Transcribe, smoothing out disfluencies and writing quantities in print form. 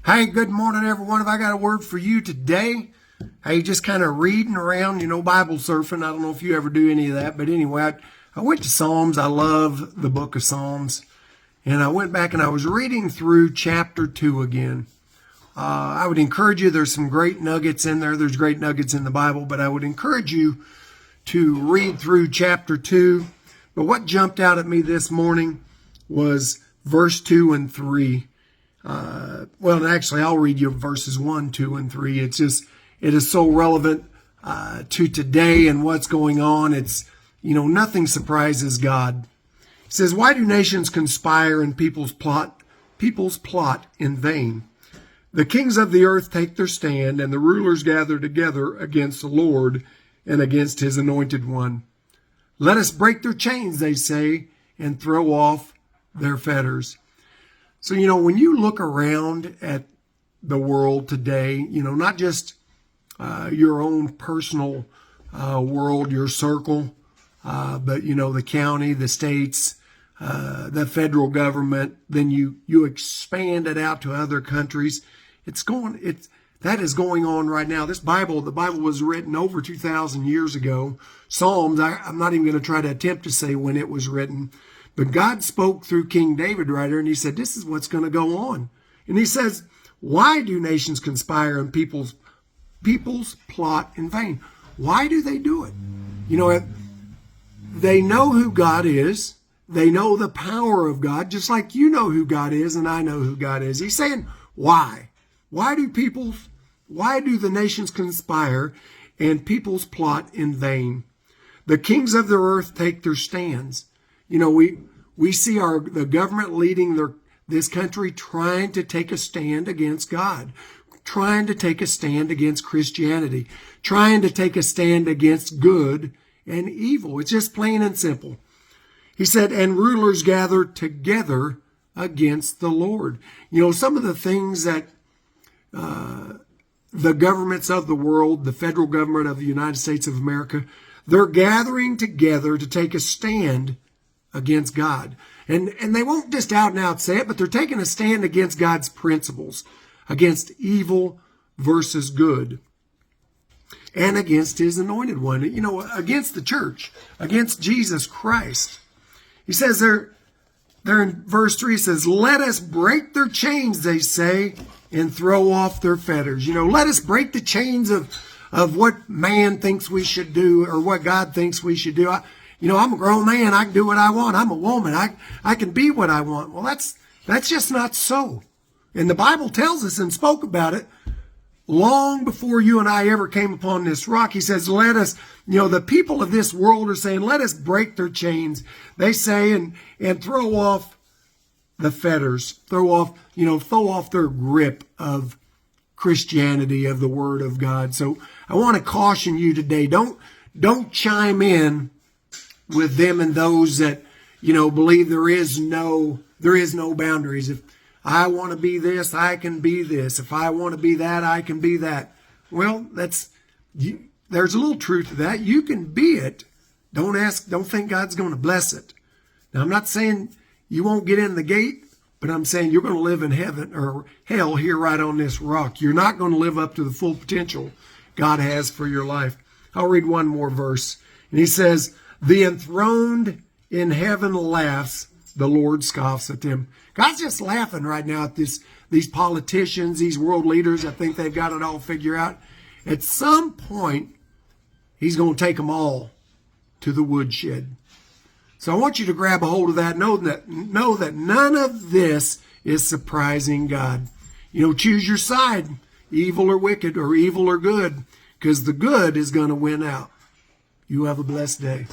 Hey, good morning, everyone. Have I got a word for you today? Hey, just kind of reading around, Bible surfing. I don't know if you ever do any of that, but anyway, I went to Psalms. I love the book of Psalms. And I went back and I was reading through chapter 2 again. I would encourage you, there's some great nuggets in there. There's great nuggets in the Bible, but I would encourage you to read through chapter 2. But what jumped out at me this morning was verse 2 and 3. Actually, I'll read you verses 1, 2, and 3. It is so relevant to today and what's going on. Nothing surprises God. It says, "Why do nations conspire and peoples plot in vain? The kings of the earth take their stand, and the rulers gather together against the Lord and against his anointed one. Let us break their chains," they say, "and throw off their fetters." So, when you look around at the world today, not just your own personal world, your circle, but, the county, the states, the federal government, then you expand it out to other countries. That is going on right now. The Bible was written over 2,000 years ago. Psalms, I'm not even going to try to attempt to say when it was written. But God spoke through King David right here, and he said, this is what's going to go on. And he says, why do nations conspire and peoples plot in vain? Why do they do it? They know who God is. They know the power of God, just like you know who God is and I know who God is. He's saying, why? Why do the nations conspire and peoples plot in vain? The kings of the earth take their stands. We see the government leading this country trying to take a stand against God, trying to take a stand against Christianity, trying to take a stand against good and evil. It's just plain and simple. He said, and rulers gather together against the Lord. Some of the things that the governments of the world, the federal government of the United States of America, they're gathering together to take a stand against God. And they won't just out and out say it, but they're taking a stand against God's principles, against evil versus good, and against his anointed one, against the church, against Jesus Christ. He says there in verse 3, he says, let us break their chains, they say, and throw off their fetters. Let us break the chains of what man thinks we should do or what God thinks we should do. I'm a grown man. I can do what I want. I'm a woman. I can be what I want. Well, that's just not so. And the Bible tells us and spoke about it long before you and I ever came upon this rock. He says, let us, the people of this world are saying, let us break their chains. They say, and throw off the fetters, throw off their grip of Christianity, of the Word of God. So I want to caution you today. Don't chime in with them and those that, believe there is no boundaries. If I want to be this, I can be this. If I want to be that, I can be that. Well, there's a little truth to that. You can be it. Don't think God's going to bless it. Now, I'm not saying you won't get in the gate, but I'm saying you're going to live in heaven or hell here right on this rock. You're not going to live up to the full potential God has for your life. I'll read one more verse. And he says, the enthroned in heaven laughs, the Lord scoffs at them. God's just laughing right now at these politicians, these world leaders. I think they've got it all figured out. At some point, he's going to take them all to the woodshed. So I want you to grab a hold of that. Know that none of this is surprising God. Choose your side, evil or wicked, or evil or good, because the good is going to win out. You have a blessed day.